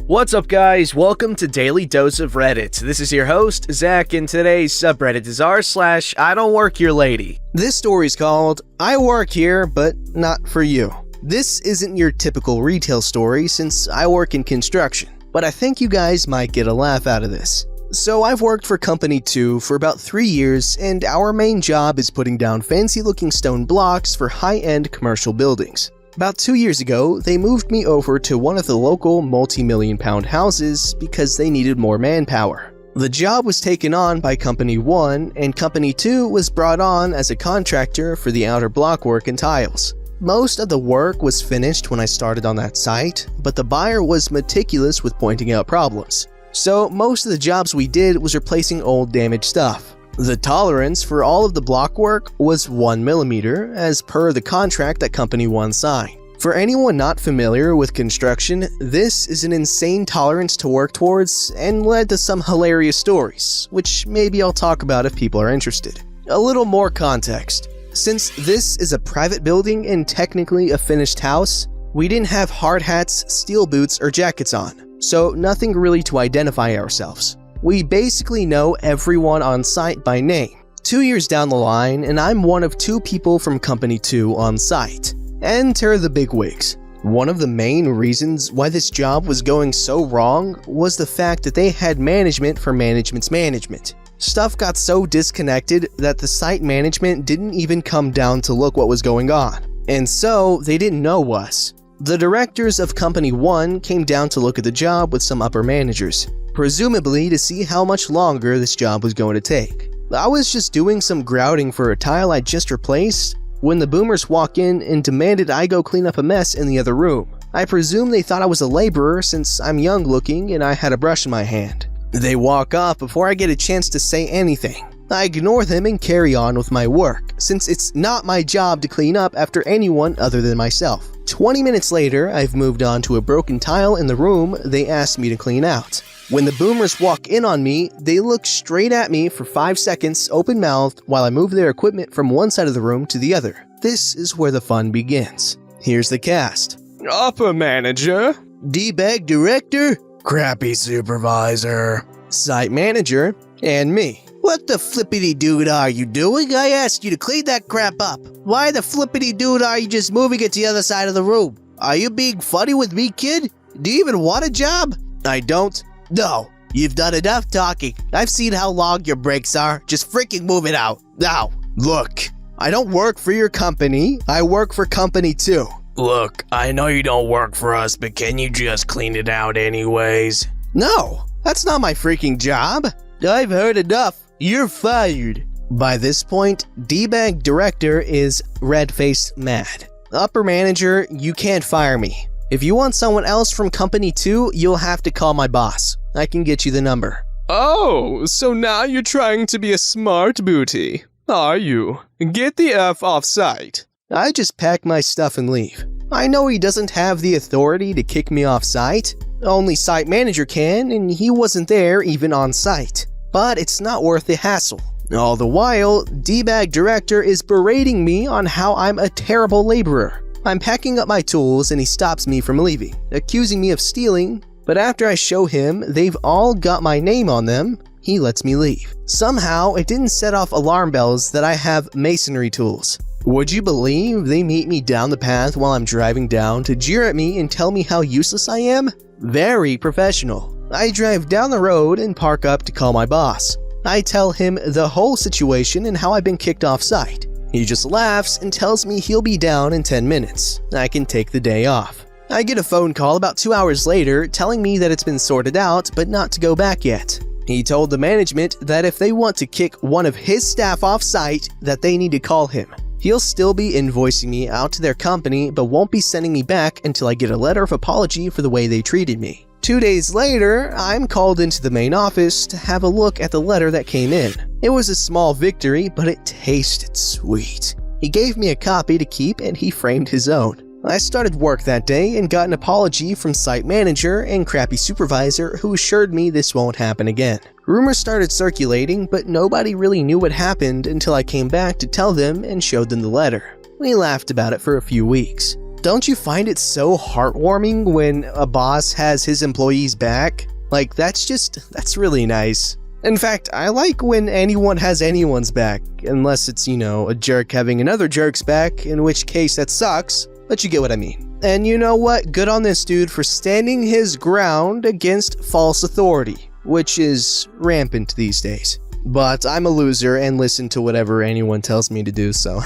What's up guys, welcome to Daily Dose of Reddit. This is your host, Zach, and today's subreddit is r/IDontWorkHereLady. This story's called, I work here, but not for you. This isn't your typical retail story since I work in construction, but I think you guys might get a laugh out of this. So I've worked for Company 2 for about 3 years, and our main job is putting down fancy looking stone blocks for high-end commercial buildings. About 2 years ago, they moved me over to one of the local multi-million-pound houses because they needed more manpower. The job was taken on by Company 1, and Company 2 was brought on as a contractor for the outer block work and tiles. Most of the work was finished when I started on that site, but the buyer was meticulous with pointing out problems. So most of the jobs we did was replacing old damaged stuff. The tolerance for all of the block work was 1 millimeter, as per the contract that Company 1 signed. For anyone not familiar with construction, this is an insane tolerance to work towards and led to some hilarious stories, which maybe I'll talk about if people are interested. A little more context. Since this is a private building and technically a finished house, we didn't have hard hats, steel boots, or jackets on, so nothing really to identify ourselves. We basically know everyone on site by name. 2 years down the line, and I'm one of 2 people from Company 2 on site. Enter the bigwigs. One of the main reasons why this job was going so wrong was the fact that they had management for management's management. Stuff got so disconnected that the site management didn't even come down to look what was going on. And so, they didn't know us. The directors of Company 1 came down to look at the job with some upper managers, presumably to see how much longer this job was going to take. I was just doing some grouting for a tile I just replaced when the boomers walk in and demanded I go clean up a mess in the other room. I presume they thought I was a laborer since I'm young looking and I had a brush in my hand. They walk off before I get a chance to say anything. I ignore them and carry on with my work, since it's not my job to clean up after anyone other than myself. 20 minutes later, I've moved on to a broken tile in the room they asked me to clean out. When the boomers walk in on me, they look straight at me for 5 seconds open-mouthed while I move their equipment from one side of the room to the other. This is where the fun begins. Here's the cast. Upper manager, D-bag director, crappy supervisor, site manager, and me. What the flippity-dude are you doing? I asked you to clean that crap up. Why the flippity-dude are you just moving it to the other side of the room? Are you being funny with me, kid? Do you even want a job? I don't. No, you've done enough talking. I've seen how long your breaks are. Just freaking move it out, now. Look, I don't work for your company. I work for Company 2. Look, I know you don't work for us, but can you just clean it out anyways? No, that's not my freaking job. I've heard enough. You're fired. By this point, D-bag director is red-faced mad. Upper manager, you can't fire me. If you want someone else from Company 2, you'll have to call my boss. I can get you the number. Oh, so now you're trying to be a smart booty, are you? Get the F off site. I just pack my stuff and leave. I know he doesn't have the authority to kick me off site. Only site manager can, and he wasn't there even on site. But it's not worth the hassle. All the while, D-bag director is berating me on how I'm a terrible laborer. I'm packing up my tools and he stops me from leaving, accusing me of stealing, but after I show him they've all got my name on them, he lets me leave. Somehow, it didn't set off alarm bells that I have masonry tools. Would you believe they meet me down the path while I'm driving down to jeer at me and tell me how useless I am? Very professional. I drive down the road and park up to call my boss. I tell him the whole situation and how I've been kicked off site. He just laughs and tells me he'll be down in 10 minutes. I can take the day off. I get a phone call about 2 hours later telling me that it's been sorted out but not to go back yet. He told the management that if they want to kick one of his staff off site, that they need to call him. He'll still be invoicing me out to their company but won't be sending me back until I get a letter of apology for the way they treated me. 2 days later, I'm called into the main office to have a look at the letter that came in. It was a small victory, but it tasted sweet. He gave me a copy to keep and he framed his own. I started work that day and got an apology from site manager and crappy supervisor who assured me this won't happen again. Rumors started circulating, but nobody really knew what happened until I came back to tell them and showed them the letter. We laughed about it for a few weeks. Don't you find it so heartwarming when a boss has his employees back? Like, that's really nice. In fact, I like when anyone has anyone's back, unless it's, a jerk having another jerk's back, in which case that sucks, but you get what I mean. And you know what? Good on this dude for standing his ground against false authority, which is rampant these days. But I'm a loser and listen to whatever anyone tells me to do, so.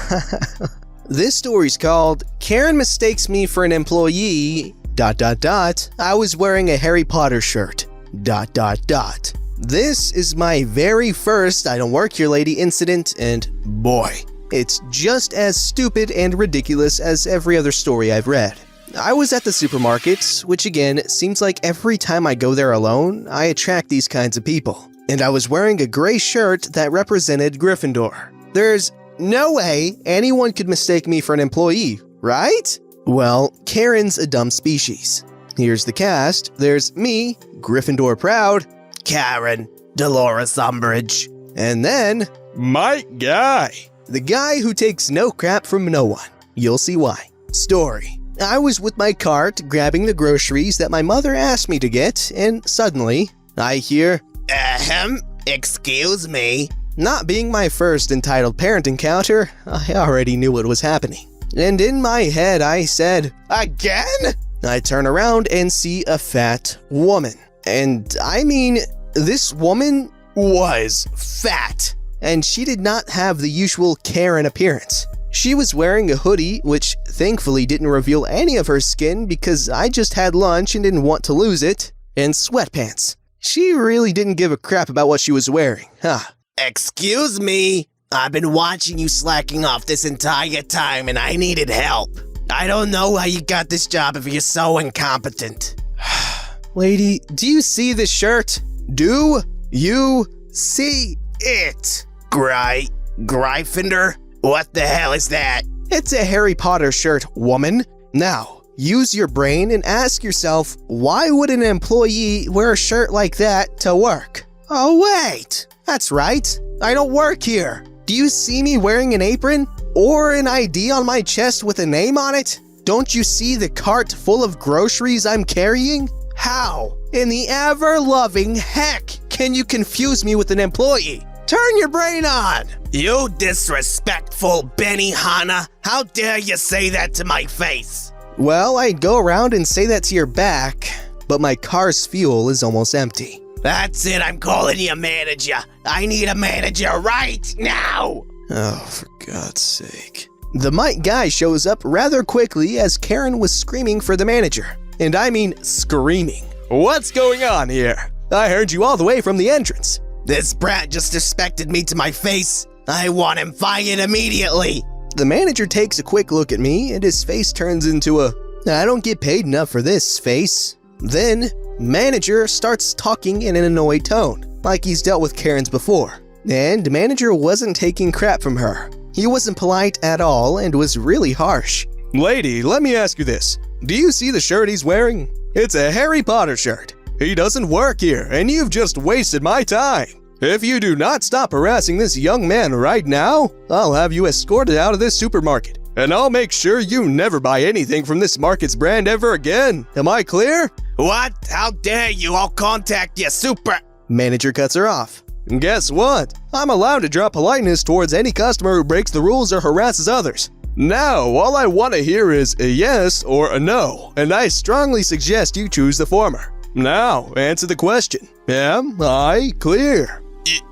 This story's called Karen Mistakes Me for an Employee, ... I was wearing a Harry Potter shirt, ... This is my very first I Don't Work Here Lady incident, and boy, it's just as stupid and ridiculous as every other story I've read. I was at the supermarket, which again, seems like every time I go there alone, I attract these kinds of people. And I was wearing a gray shirt that represented Gryffindor. There's no way anyone could mistake me for an employee, right? Well, Karen's a dumb species. Here's the cast. There's me, Gryffindor proud, Karen, Dolores Umbridge. and then Mike Guy. the guy who takes no crap from no one. You'll see why. Story. I was with my cart grabbing the groceries that my mother asked me to get, and suddenly, I hear, Excuse me. not being my first entitled parent encounter, I already knew what was happening. And in my head, I said, Again? I turn around and see a fat woman. And I mean, this woman was fat. And she did not have the usual Karen appearance. She was wearing a hoodie, which thankfully didn't reveal any of her skin because I just had lunch and didn't want to lose it, and sweatpants. She really didn't give a crap about what she was wearing, huh? Excuse me. I've been watching you slacking off this entire time and I needed help. I don't know how you got this job if you're so incompetent. Lady, do you see this shirt? Do you see it? Gryffindor? What the hell is that? It's a Harry Potter shirt, woman. Now, use your brain and ask yourself, why would an employee wear a shirt like that to work? Oh wait, that's right. I don't work here. Do you see me wearing an apron? Or an ID on my chest with a name on it? Don't you see the cart full of groceries I'm carrying? How in the ever-loving heck can you confuse me with an employee? Turn your brain on! You disrespectful Benihana. How dare you say that to my face? Well, I'd go around and say that to your back, but my car's fuel is almost empty. That's it, I'm calling you a manager. I need a manager right now! Oh, for God's sake. The Mike guy shows up rather quickly as Karen was screaming for the manager. And I mean screaming. What's going on here? I heard you all the way from the entrance. This brat just disrespected me to my face. I want him fired immediately. The manager takes a quick look at me and his face turns into a, I don't get paid enough for this face. Then, manager starts talking in an annoyed tone, like he's dealt with Karens before. And manager wasn't taking crap from her. He wasn't polite at all and was really harsh. Lady, let me ask you this. Do you see the shirt he's wearing? It's a Harry Potter shirt. He doesn't work here, and you've just wasted my time. If you do not stop harassing this young man right now, I'll have you escorted out of this supermarket. And I'll make sure you never buy anything from this market's brand ever again. Am I clear? What? How dare you? I'll contact your super... Manager cuts her off. And guess what? I'm allowed to drop politeness towards any customer who breaks the rules or harasses others. Now, all I want to hear is a yes or a no, and I strongly suggest you choose the former. Now, answer the question. Am I clear?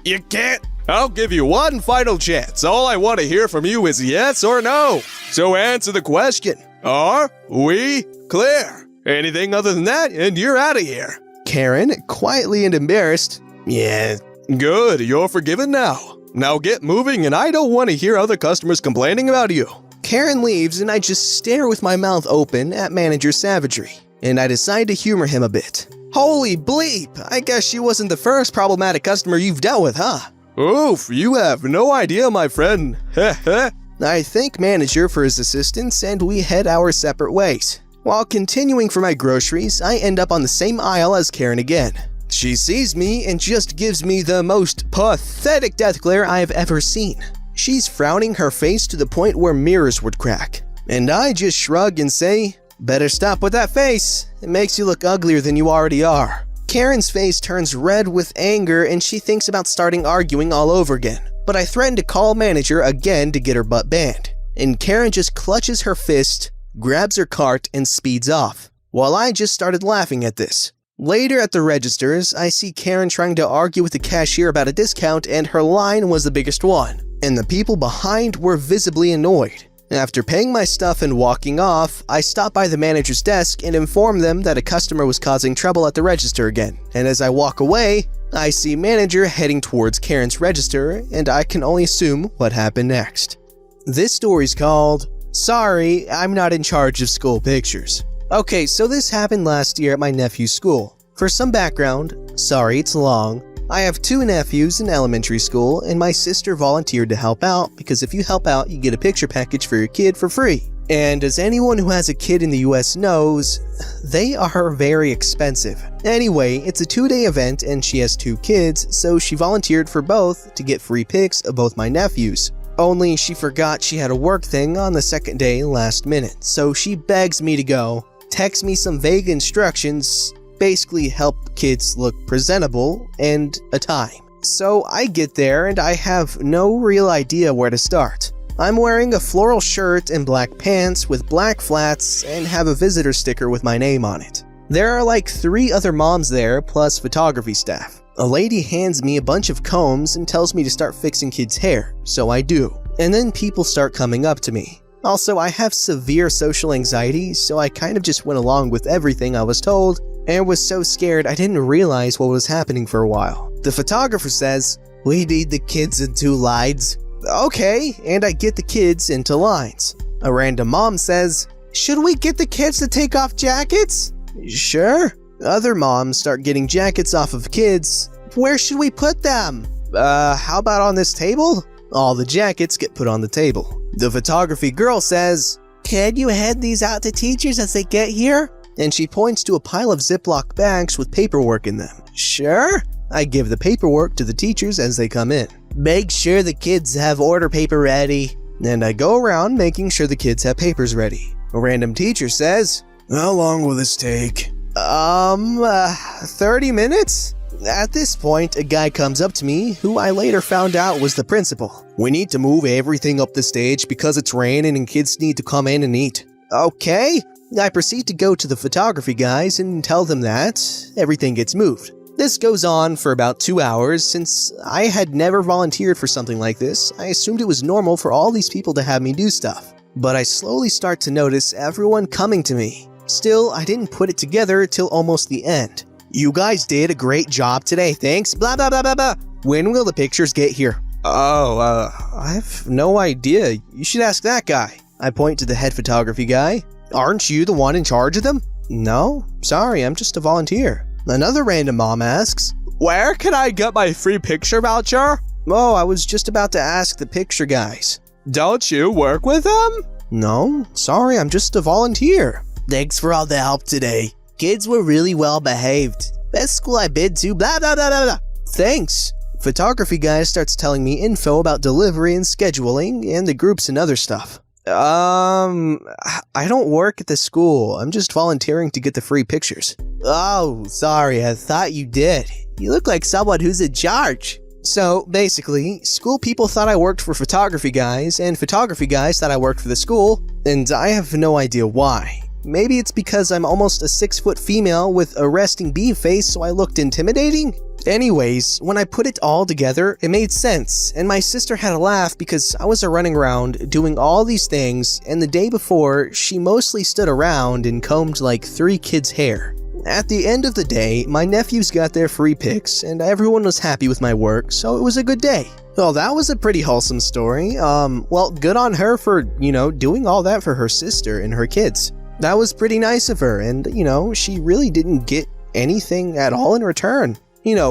You can't... I'll give you one final chance. All I want to hear from you is yes or no. So answer the question. Are we clear? Anything other than that, and you're out of here. Karen, quietly and embarrassed. Yeah. Good, you're forgiven now. Now get moving, and I don't want to hear other customers complaining about you. Karen leaves, and I just stare with my mouth open at manager savagery. And I decide to humor him a bit. Holy bleep, I guess she wasn't the first problematic customer you've dealt with, huh? Oof, you have no idea, my friend. Heh. I thank manager for his assistance, and we head our separate ways. While continuing for my groceries, I end up on the same aisle as Karen again. She sees me and just gives me the most pathetic death glare I have ever seen. She's frowning her face to the point where mirrors would crack. And I just shrug and say, better stop with that face. It makes you look uglier than you already are. Karen's face turns red with anger and she thinks about starting arguing all over again. But I threaten to call manager again to get her butt banned. And Karen just clutches her fist, grabs her cart, and speeds off. While I just started laughing at this. Later at the registers, I see Karen trying to argue with the cashier about a discount and her line was the biggest one. And the people behind were visibly annoyed. After paying my stuff and walking off, I stopped by the manager's desk and informed them that a customer was causing trouble at the register again. And as I walk away, I see manager heading towards Karen's register and I can only assume what happened next. This story's called, Sorry, I'm Not in Charge of School Pictures. Okay, so this happened last year at my nephew's school. For some background, sorry it's long, I have 2 nephews in elementary school and my sister volunteered to help out because if you help out, you get a picture package for your kid for free. And as anyone who has a kid in the US knows, they are very expensive. Anyway, it's a 2-day event and she has 2 kids, so she volunteered for both to get free pics of both my nephews. Only she forgot she had a work thing on the second day last minute, so she begs me to go, texts me some vague instructions, basically help kids look presentable, and a time. So I get there and I have no real idea where to start. I'm wearing a floral shirt and black pants with black flats and have a visitor sticker with my name on it. There are like 3 other moms there plus photography staff. A lady hands me a bunch of combs and tells me to start fixing kids' hair, so I do. And then people start coming up to me. Also, I have severe social anxiety, so I kind of just went along with everything I was told and was so scared I didn't realize what was happening for a while. The photographer says, "We need the kids in 2 lines." Okay, and I get the kids into lines. A random mom says, "Should we get the kids to take off jackets?" Sure. Other moms start getting jackets off of kids. Where should we put them? How about on this table? All the jackets get put on the table. The photography girl says, "Can you hand these out to teachers as they get here?" And she points to a pile of Ziploc bags with paperwork in them. Sure. I give the paperwork to the teachers as they come in. Make sure the kids have order paper ready. And I go around making sure the kids have papers ready. A random teacher says, "How long will this take?" 30 minutes? At this point, a guy comes up to me, who I later found out was the principal. "We need to move everything up the stage because it's raining and kids need to come in and eat." Okay. I proceed to go to the photography guys and tell them that everything gets moved. This goes on for about 2 hours. Since I had never volunteered for something like this, I assumed it was normal for all these people to have me do stuff. But I slowly start to notice everyone coming to me. Still, I didn't put it together till almost the end. "You guys did a great job today, thanks, blah blah blah blah blah. When will the pictures get here?" I have no idea. You should ask that guy. I point to the head photography guy. "Aren't you the one in charge of them?" "No, sorry, I'm just a volunteer." Another random mom asks, Where can I get my free picture voucher? "Oh, I was just about to ask the picture guys." Don't you work with them? "No, sorry, I'm just a volunteer." Thanks for all the help today. Kids were really well behaved. Best school I've been to, blah blah blah blah blah. Thanks. Photography guy starts telling me info about delivery and scheduling and the groups and other stuff. I don't work at the school. I'm just volunteering to get the free pictures. Oh, sorry, I thought you did. You look like someone who's in charge. So, basically, school people thought I worked for photography guys, and photography guys thought I worked for the school, and I have no idea why. Maybe it's because I'm almost a 6-foot female with a resting bee face, so I looked intimidating? Anyways, when I put it all together, it made sense, and my sister had a laugh because I was running around doing all these things, and the day before, she mostly stood around and combed like 3 kids' hair. At the end of the day, my nephews got their free pics, and everyone was happy with my work, so it was a good day. Well, that was a pretty wholesome story. Well, good on her for, doing all that for her sister and her kids. That was pretty nice of her, and, she really didn't get anything at all in return,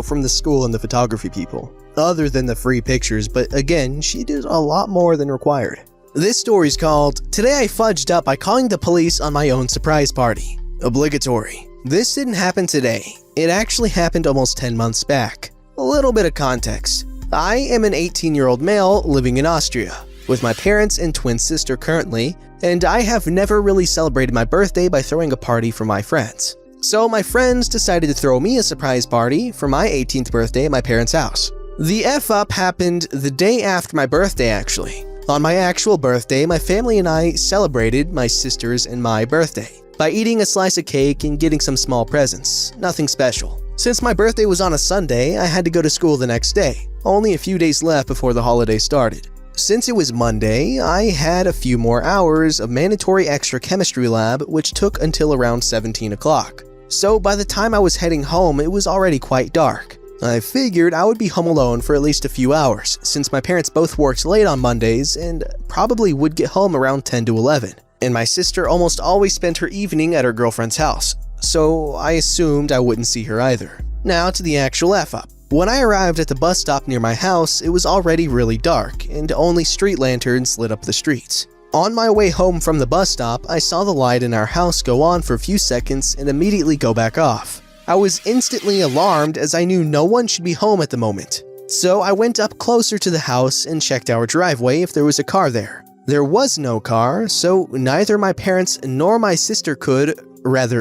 from the school and the photography people, other than the free pictures, but again, she did a lot more than required. This story's called, Today I Fudged Up by Calling the Police on My Own Surprise Party. Obligatory. This didn't happen today. It actually happened almost 10 months back. A little bit of context. I am an 18-year-old male living in Austria. with my parents and twin sister currently, and I have never really celebrated my birthday by throwing a party for my friends. So my friends decided to throw me a surprise party for my 18th birthday at my parents' house. The F-up happened the day after my birthday, actually. On my actual birthday, my family and I celebrated my sister's and my birthday by eating a slice of cake and getting some small presents. Nothing special. Since my birthday was on a Sunday, I had to go to school the next day. Only a few days left before the holiday started. Since it was Monday, I had a few more hours of mandatory extra chemistry lab, which took until around 17 o'clock. So by the time I was heading home, it was already quite dark. I figured I would be home alone for at least a few hours, since my parents both worked late on Mondays and probably would get home around 10 to 11. And my sister almost always spent her evening at her girlfriend's house, so I assumed I wouldn't see her either. Now to the actual F-up. When I arrived at the bus stop near my house, it was already really dark, and only street lanterns lit up the streets. On my way home from the bus stop, I saw the light in our house go on for a few seconds and immediately go back off. I was instantly alarmed as I knew no one should be home at the moment. So I went up closer to the house and checked our driveway if there was a car there. There was no car, so neither my parents nor my sister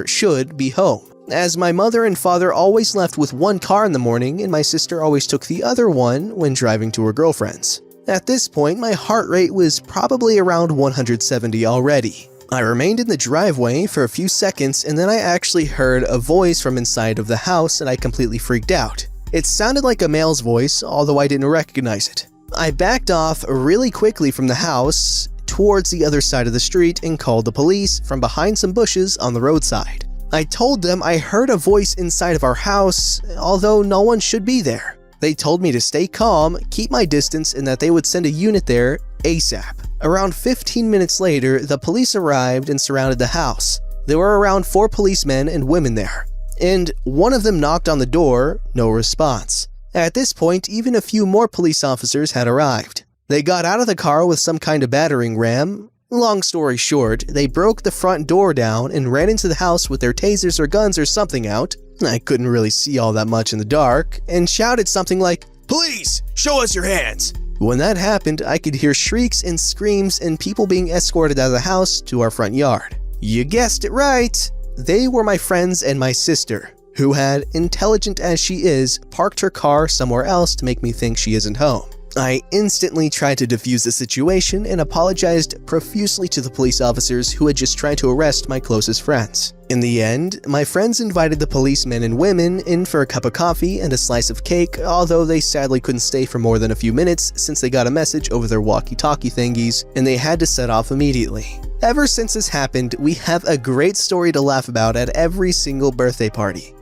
should be home, as my mother and father always left with one car in the morning and my sister always took the other one when driving to her girlfriend's. At this point, my heart rate was probably around 170 already. I remained in the driveway for a few seconds and then I actually heard a voice from inside of the house and I completely freaked out. It sounded like a male's voice, although I didn't recognize it. I backed off really quickly from the house towards the other side of the street and called the police from behind some bushes on the roadside. I told them I heard a voice inside of our house, although no one should be there. They told me to stay calm, keep my distance, and that they would send a unit there ASAP. Around 15 minutes later, the police arrived and surrounded the house. There were around 4 policemen and women there, and one of them knocked on the door, no response. At this point, even a few more police officers had arrived. They got out of the car with some kind of battering ram. Long story short, they broke the front door down and ran into the house with their tasers or guns or something out. I couldn't really see all that much in the dark, and shouted something like, "Police, show us your hands!" When that happened, I could hear shrieks and screams and people being escorted out of the house to our front yard. You guessed it right! They were my friends and my sister, who had, intelligent as she is, parked her car somewhere else to make me think she isn't home. I instantly tried to defuse the situation and apologized profusely to the police officers who had just tried to arrest my closest friends. In the end, my friends invited the policemen and women in for a cup of coffee and a slice of cake, although they sadly couldn't stay for more than a few minutes since they got a message over their walkie-talkie thingies and they had to set off immediately. Ever since this happened, we have a great story to laugh about at every single birthday party.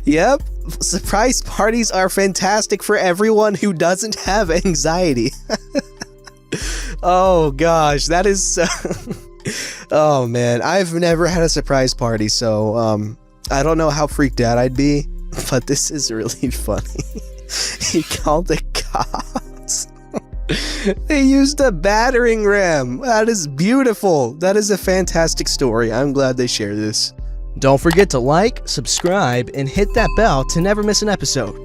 Yep, surprise parties are fantastic for everyone who doesn't have anxiety. Oh gosh, that is oh man, I've never had a surprise party, so I don't know how freaked out I'd be, but this is really funny. He called the cops. They used a battering ram. That is beautiful. That is a fantastic story. I'm glad they shared this. Don't forget to like, subscribe, and hit that bell to never miss an episode.